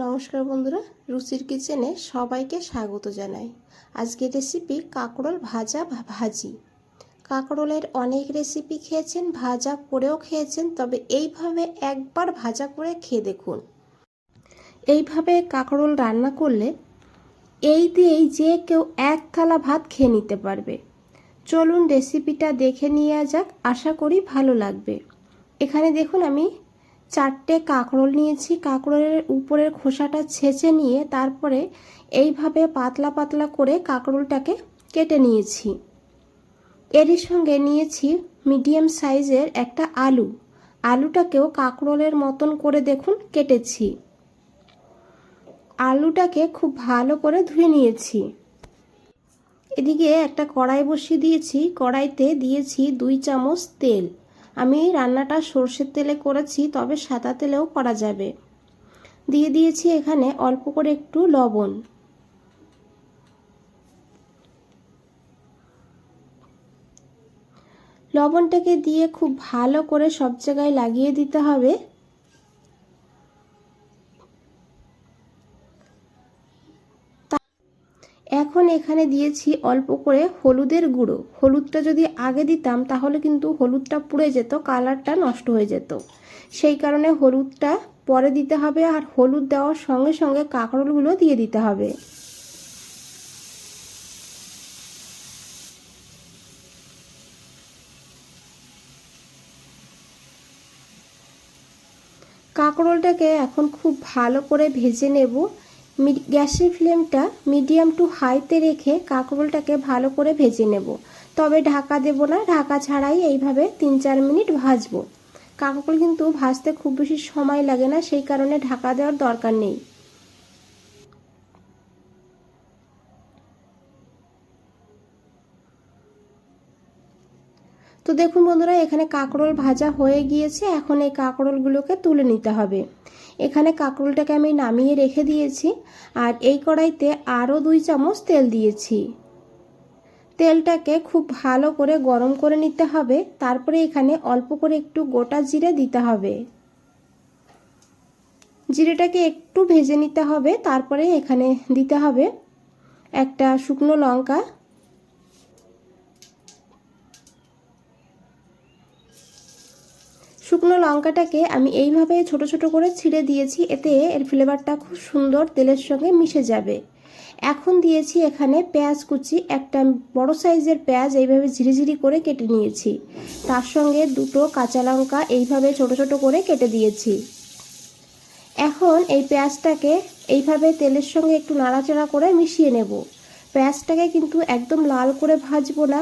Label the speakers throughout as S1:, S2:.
S1: নমস্কার বন্ধুরা, রুচির কিচেনে সবাইকে স্বাগত জানাই। আজকের রেসিপি কাঁকরোল ভাজা বা ভাজি। কাঁকরোলের অনেক রেসিপি খেয়েছেন, ভাজা করেও খেয়েছেন, তবে এইভাবে একবার ভাজা করে খেয়ে দেখুন। এইভাবে কাঁকরোল রান্না করলে এই দিয়েই যে কেউ এক থালা ভাত খেয়ে নিতে পারবে। চলুন রেসিপিটা দেখে নেওয়া যাক, আশা করি ভালো লাগবে। এখানে দেখুন আমি 4টে কাঁকরোল নিয়েছি। কাঁকরোলের উপরের খোসাটা ছেঁচে নিয়ে তারপরে এইভাবে পাতলা পাতলা করে কাঁকরোলটাকে কেটে নিয়েছি। এরই সঙ্গে নিয়েছি মিডিয়াম সাইজের একটা আলু। আলুটাকেও কাঁকরোলের মতন করে দেখুন কেটেছি। আলুটাকে খুব ভালো করে ধুয়ে নিয়েছি। এদিকে একটা কড়াই বসিয়ে দিয়েছি। কড়াইতে দিয়েছি 2 চামচ তেল। আমি রান্নাটা সর্ষের তেলে করেছি, তবে সাদা তেলেও করা যাবে। দিয়ে দিয়েছি এখানে অল্প করে একটু লবণ। লবণটাকে দিয়ে খুব ভালো করে সব জায়গায় লাগিয়ে দিতে হবে। এখন এখানে দিয়েছি অল্প করে হলুদের গুঁড়ো। হলুদটা যদি আগে দিতাম তাহলে কিন্তু হলুদটা পুড়ে যেত, কালারটা নষ্ট হয়ে যেত। সেই কারণে হলুদটা পরে দিতে হবে, আর হলুদ দেওয়ার সঙ্গে সঙ্গে কাঁকরোলগুলো দিয়ে দিতে হবে। কাঁকরোলটাকে এখন খুব ভালো করে ভেজে নেব। গ্যাসের ফ্লেমটা মিডিয়াম টু হাইতে রেখে কাঁকরোলটাকে ভালো করে ভেজে নেব। তবে ঢাকা দেব না, ঢাকা ছাড়াই এইভাবে 3-4 মিনিট ভাজবো। কাঁকরোল কিন্তু ভাজতে খুব বেশি সময় লাগে না, সেই কারণে ঢাকা দেওয়ার দরকার নেই। তো দেখুন বন্ধুরা, এখানে কাঁকরোল ভাজা হয়ে গিয়েছে। এখন এই কাঁকরোলগুলোকে তুলে নিতে হবে। এখানে কাঁকরোলটাকে আমি নামিয়ে রেখে দিয়েছি, আর এই কড়াইতে আরও 2 চামচ তেল দিয়েছি। তেলটাকে খুব ভালো করে গরম করে নিতে হবে। তারপরে এখানে অল্প করে একটু গোটা জিরে দিতে হবে। জিরেটাকে একটু ভেজে নিতে হবে। তারপরে এখানে দিতে হবে একটা শুকনো লঙ্কা। শুকনো লঙ্কাটাকে আমি এইভাবে ছোট ছোট করে ছিঁড়ে দিয়েছি, এতে এর ফ্লেভারটা খুব সুন্দর তেলের সঙ্গে মিশে যাবে। এখন দিয়েছি এখানে পেঁয়াজ কুচি। একটা বড় সাইজের পেঁয়াজ এইভাবে ঝিরিঝিরি করে কেটে নিয়েছি। তার সঙ্গে 2টো কাঁচা লঙ্কা এইভাবে ছোট ছোট করে কেটে দিয়েছি। এখন এই পেঁয়াজটাকে এইভাবে তেলের সঙ্গে একটু নাড়াচাড়া করে মিশিয়ে নেব। পেঁয়াজটাকে কিন্তু একদম লাল করে ভাজবো না,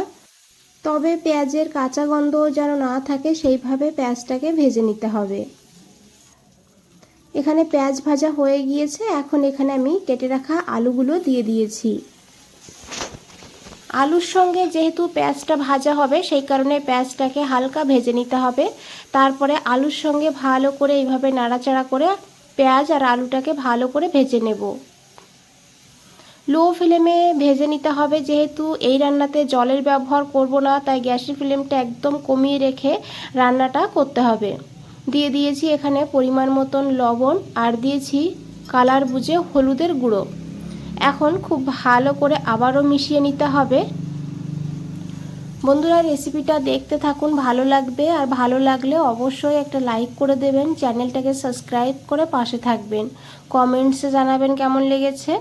S1: তবে পেঁয়াজের কাঁচা গন্ধ যেন না থাকে সেইভাবে পেঁয়াজটাকে ভেজে নিতে হবে। এখানে পেঁয়াজ ভাজা হয়ে গিয়েছে। এখন এখানে আমি কেটে রাখা আলুগুলো দিয়ে দিয়েছি। আলুর সঙ্গে যেহেতু পেঁয়াজটা ভাজা হবে, সেই কারণে পেঁয়াজটাকে হালকা ভেজে নিতে হবে। তারপরে আলুর সঙ্গে ভালো করে এইভাবে নাড়াচাড়া করে পেঁয়াজ আর আলুটাকে ভালো করে ভেজে নেব। লো ফ্লেমে ভেজে নিতে হবে, যেহেতু এই রান্নাতে জলের ব্যবহার করব না, তাই গ্যাসের ফ্লেমটা একদম কমিয়ে রেখে রান্নাটা করতে হবে। দিয়ে দিয়েছি এখানে পরিমাণ মতন লবণ, আর দিয়েছি কালার বুঝে হলুদের গুঁড়ো। এখন খুব ভালো করে আবারও মিশিয়ে নিতে হবে। বন্ধুরা, রেসিপিটা দেখতে থাকুন, ভালো লাগবে। আর ভালো লাগলে অবশ্যই একটা লাইক করে দেবেন, চ্যানেলটাকে সাবস্ক্রাইব করে পাশে থাকবেন, কমেন্টসে জানাবেন কেমন লেগেছে।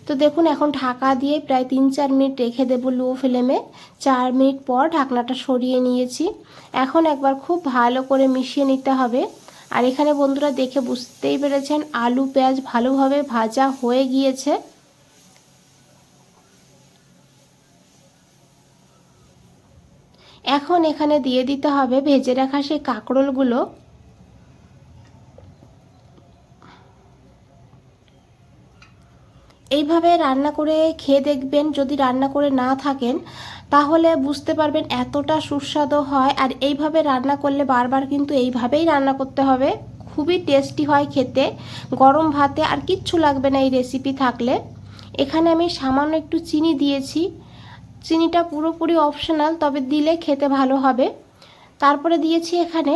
S1: তো দেখুন, এখন ঢাকা দিয়ে প্রায় 3-4 মিনিট রেখে দেবো লো ফ্লেমে। 4 মিনিট পর ঢাকনাটা সরিয়ে নিয়েছি। এখন একবার খুব ভালো করে মিশিয়ে নিতে হবে। আর এখানে বন্ধুরা দেখে বুঝতেই পেরেছেন আলু পেঁয়াজ ভালোভাবে ভাজা হয়ে গিয়েছে। এখন এখানে দিয়ে দিতে হবে ভেজে রাখা সেই কাঁকরোলগুলো। এইভাবে রান্না করে খেয়ে দেখবেন। যদি রান্না করে না থাকেন তাহলে বুঝতে পারবেন এতটা সুস্বাদু হয়। আর এইভাবে রান্না করলে বারবার কিন্তু এইভাবেই রান্না করতে হবে, খুবই টেস্টি হয় খেতে। গরম ভাতে আর কিচ্ছু লাগবে না এই রেসিপি থাকলে। এখানে আমি সামান্য একটু চিনি দিয়েছি। চিনিটা পুরোপুরি অপশনাল, তবে দিলে খেতে ভালো হবে। তারপরে দিয়েছি এখানে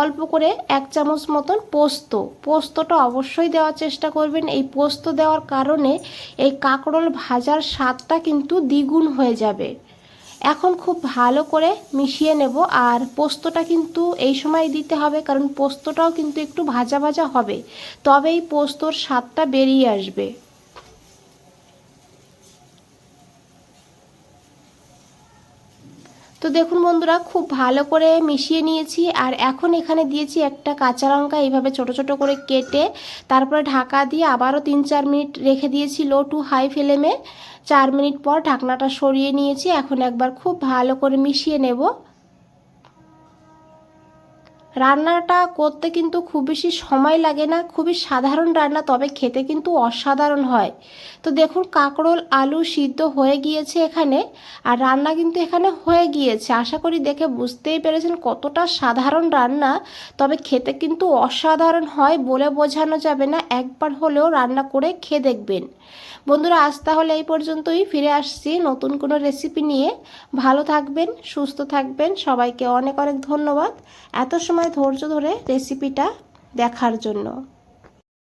S1: অল্প করে 1 চামচ মতন পোস্তটা অবশ্যই দেওয়ার চেষ্টা করবেন। এই পোস্ত দেওয়ার কারণে এই কাঁকরোল ভাজার স্বাদটা কিন্তু দ্বিগুণ হয়ে যাবে। এখন খুব ভালো করে মিশিয়ে নেব। আর পোস্তটা কিন্তু এই সময় দিতে হবে, কারণ পোস্তটাও কিন্তু একটু ভাজা ভাজা হবে, তবেই পোস্তর স্বাদটা বেরিয়ে আসবে। তো দেখুন বন্ধুরা, খুব ভালো করে মিশিয়ে নিয়েছি। আর এখন এখানে দিয়েছি একটা কাঁচা লঙ্কা এইভাবে ছোট ছোট করে কেটে, তারপরে ঢাকা দিয়ে আবারও 3-4 মিনিট রেখে দিয়েছি লো টু হাই ফ্লেমে। 4 মিনিট পর ঢাকনাটা সরিয়ে নিয়েছি। এখন একবার খুব ভালো করে মিশিয়ে নেব। রান্নাটা করতে কিন্তু খুব বেশি সময় লাগে না, খুবই সাধারণ রান্না, তবে খেতে কিন্তু অসাধারণ হয়। তো দেখুন কাঁকরোল আলু সিদ্ধ হয়ে গিয়েছে এখানে, আর রান্না কিন্তু এখানে হয়ে গিয়েছে। আশা করি দেখে বুঝতেই পেরেছেন কতটা সাধারণ রান্না, তবে খেতে কিন্তু অসাধারণ হয়, বলে বোঝানো যাবে না। একবার হলেও রান্না করে খেয়ে দেখবেন। বন্ধুরা, আজ তাহলে এই পর্যন্তই, ফিরে আসছি নতুন কোনো রেসিপি নিয়ে। ভালো থাকবেন, সুস্থ থাকবেন, সবাইকে অনেক অনেক ধন্যবাদ এত সময় ধৈর্য ধরে রেসিপিটা দেখার জন্য।